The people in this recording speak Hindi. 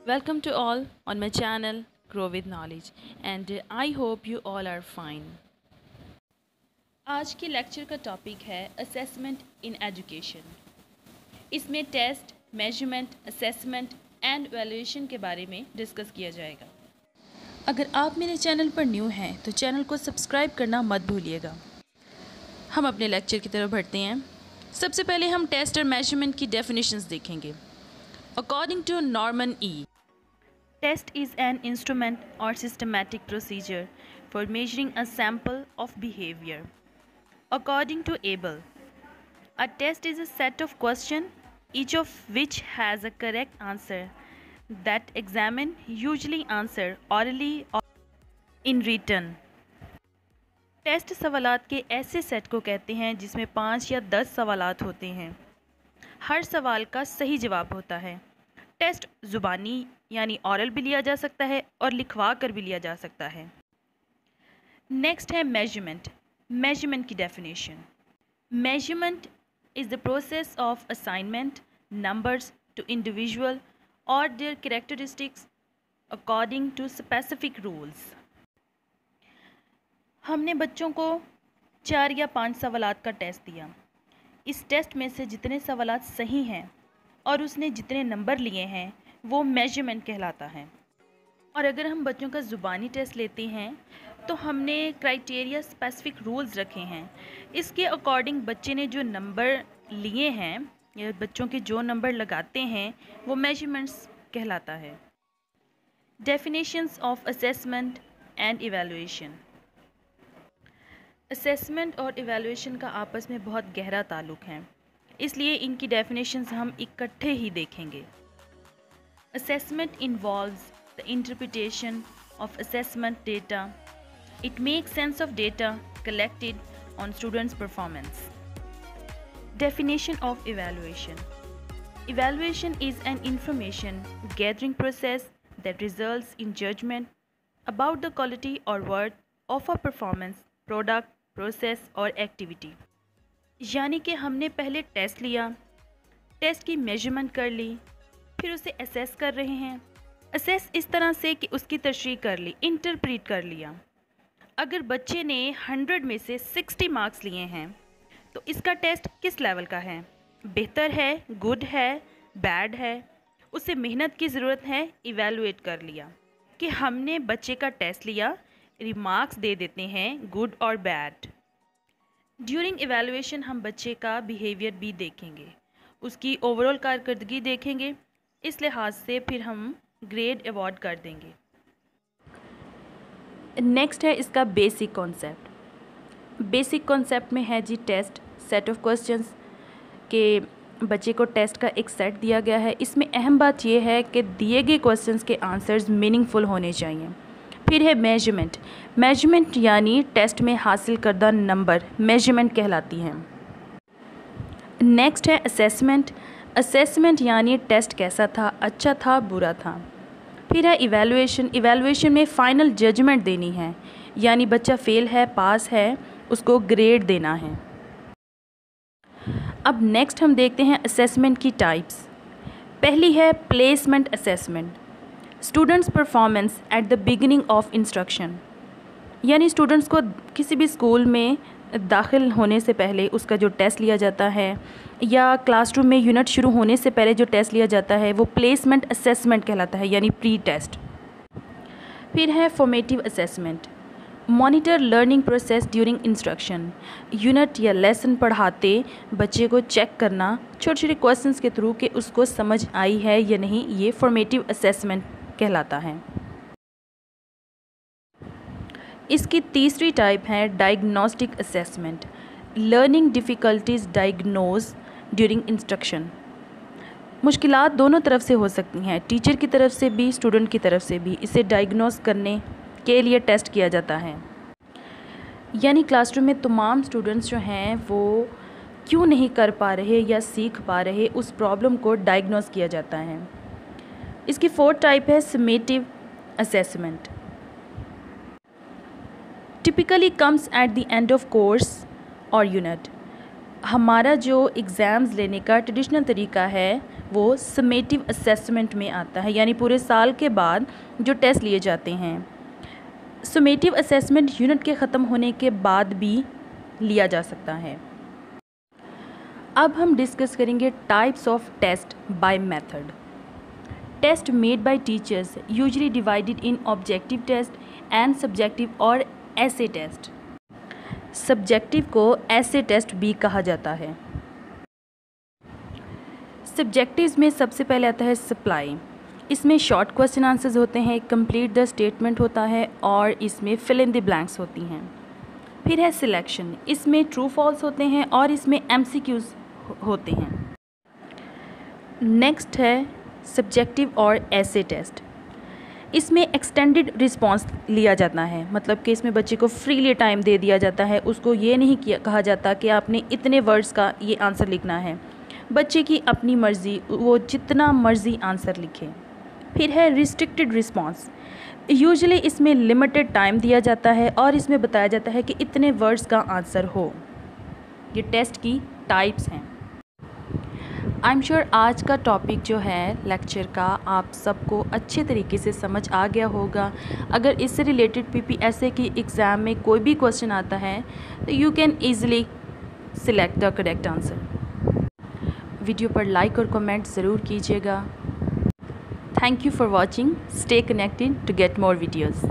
Welcome to all on my channel Grow with Knowledge and I hope you all are fine. आज के लेक्चर का टॉपिक है असेसमेंट इन एजुकेशन। इसमें test, measurement, assessment and evaluation के बारे में डिस्कस किया जाएगा। अगर आप मेरे चैनल पर न्यू हैं तो चैनल को सब्सक्राइब करना मत भूलिएगा। हम अपने लेक्चर की तरफ बढ़ते हैं। सबसे पहले हम टेस्ट और मेजरमेंट की डेफिनेशंस देखेंगे। According to Norman E. Test is an instrument or systematic procedure for measuring a sample of behavior. According to Abel, a test is a set of questions, each of which has a correct answer that examine usually answer orally or in written. Test सवालात के ऐसे सेट को कहते हैं जिसमें 5 या 10 सवालात होते हैं। हर सवाल का सही जवाब होता है। टेस्ट ज़ुबानी यानी ऑरल भी लिया जा सकता है और लिखवा कर भी लिया जा सकता है। नेक्स्ट है मेजरमेंट। मेजरमेंट की definition. Measurement is the process of assignment numbers to individual और their characteristics according to specific rules. हमने बच्चों को 4 या 5 सवालात का टेस्ट दिया। इस टेस्ट में से जितने सवालात सही हैं और उसने जितने नंबर लिए हैं वो मेजरमेंट कहलाता है। और अगर हम बच्चों का ज़ुबानी टेस्ट लेते हैं तो हमने क्राइटेरिया स्पेसिफिक रूल्स रखे हैं। इसके अकॉर्डिंग बच्चे ने जो नंबर लिए हैं या बच्चों के जो नंबर लगाते हैं वो मेजरमेंट्स कहलाता है। Definitions of assessment and evaluation. Assessment और इवैल्यूएशन का आपस में बहुत गहरा ताल्लुक़ है, इसलिए इनकी डेफिनेशंस हम इकट्ठे ही देखेंगे। Assessment involves the interpretation of assessment data. It makes sense of data collected on students performance. Definition of evaluation. Evaluation is an information gathering process that results in judgment about the quality और worth of a performance, product, process और एक्टिविटी। यानी कि हमने पहले टेस्ट लिया, टेस्ट की मेजरमेंट कर ली, फिर उसे असेस कर रहे हैं। असेस इस तरह से कि उसकी तशरीह कर ली, इंटरप्रीट कर लिया। अगर बच्चे ने 100 में से 60 मार्क्स लिए हैं तो इसका टेस्ट किस लेवल का है? बेहतर है, गुड है, बैड है? उसे मेहनत की ज़रूरत है, इवैल्यूएट कर लिया कि हमने बच्चे का टेस्ट लिया, रिमार्क्स दे देते हैं गुड और बैड। ड्यूरिंग इवैल्यूएशन हम बच्चे का बिहेवियर भी देखेंगे, उसकी ओवरऑल कारकर्दगी देखेंगे। इस लिहाज से फिर हम ग्रेड अवार्ड कर देंगे। नेक्स्ट है इसका बेसिक कॉन्सेप्ट। बेसिक कॉन्सेप्ट में है जी टेस्ट, सेट ऑफ क्वेश्चंस के बच्चे को टेस्ट का एक सेट दिया गया है। इसमें अहम बात यह है कि दिए गए क्वेश्चंस के आंसर्स मीनिंगफुल होने चाहिए। फिर है मेजरमेंट। मेजरमेंट यानी टेस्ट में हासिल करदा नंबर मेजरमेंट कहलाती हैं। नेक्स्ट है असेसमेंट। असेसमेंट यानी टेस्ट कैसा था, अच्छा था, बुरा था। फिर है इवैल्यूएशन। इवैल्यूएशन में फ़ाइनल जजमेंट देनी है, यानी बच्चा फेल है, पास है, उसको ग्रेड देना है। अब नेक्स्ट हम देखते हैं असेसमेंट की टाइप्स। पहली है placement assessment. Students performance at the beginning of instruction, यानी स्टूडेंट्स को किसी भी स्कूल में दाखिल होने से पहले उसका जो टेस्ट लिया जाता है या क्लासरूम में यूनिट शुरू होने से पहले जो टेस्ट लिया जाता है वो प्लेसमेंट असेसमेंट कहलाता है, यानी प्री टेस्ट। फिर है formative assessment. Monitor learning process during instruction. Unit या लेसन पढ़ाते बच्चे को चेक करना छोटे छोटे क्वेश्चंस के थ्रू कि उसको समझ आई है या नहीं, ये फॉर्मेटिव असेसमेंट कहलाता है। इसकी तीसरी टाइप है diagnostic assessment. Learning difficulties diagnose during instruction. मुश्किलात दोनों तरफ से हो सकती हैं, टीचर की तरफ से भी, स्टूडेंट की तरफ से भी। इसे डायग्नोज करने के लिए टेस्ट किया जाता है, यानी क्लासरूम में तमाम स्टूडेंट्स जो हैं वो क्यों नहीं कर पा रहे या सीख पा रहे, उस प्रॉब्लम को डायग्नोज किया जाता है। इसकी फोर्थ टाइप है summative assessment. Typically comes at the end of course और यूनिट। हमारा जो एग्ज़ाम्स लेने का ट्रेडिशनल तरीका है वो समेटिव असेसमेंट में आता है, यानी पूरे साल के बाद जो टेस्ट लिए जाते हैं। समेटिव असेसमेंट यूनिट के ख़त्म होने के बाद भी लिया जा सकता है। अब हम डिस्कस करेंगे types of test by method. Test made by teachers usually divided in objective test and subjective और ऐसे टेस्ट। सब्जेक्टिव को ऐसे टेस्ट भी कहा जाता है। सब्जेक्टिव्स में सबसे पहले आता है सप्लाई। इसमें शॉर्ट क्वेश्चन आंसर्स होते हैं, कंप्लीट द स्टेटमेंट होता है और इसमें फिल इन द ब्लैंक्स होती हैं। फिर है सिलेक्शन। इसमें ट्रू फॉल्स होते हैं और इसमें एमसीक्यूज होते हैं। नेक्स्ट है सब्जेक्टिव और ऐसे टेस्ट। इसमें एक्सटेंडेड रिस्पांस लिया जाता है, मतलब कि इसमें बच्चे को फ्रीली टाइम दे दिया जाता है। उसको ये नहीं कहा जाता कि आपने इतने वर्ड्स का ये आंसर लिखना है। बच्चे की अपनी मर्ज़ी, वो जितना मर्ज़ी आंसर लिखे। फिर है रिस्ट्रिक्टेड रिस्पांस। यूजुअली इसमें लिमिटेड टाइम दिया जाता है और इसमें बताया जाता है कि इतने वर्ड्स का आंसर हो। ये टेस्ट की टाइप्स हैं। आई एम श्योर आज का टॉपिक जो है लेक्चर का आप सबको अच्छे तरीके से समझ आ गया होगा। अगर इससे रिलेटेड पीपीएसए की एग्ज़ाम में कोई भी क्वेश्चन आता है तो you can easily select the correct answer. Video पर लाइक और कमेंट ज़रूर कीजिएगा। Thank you for watching. Stay connected to get more videos.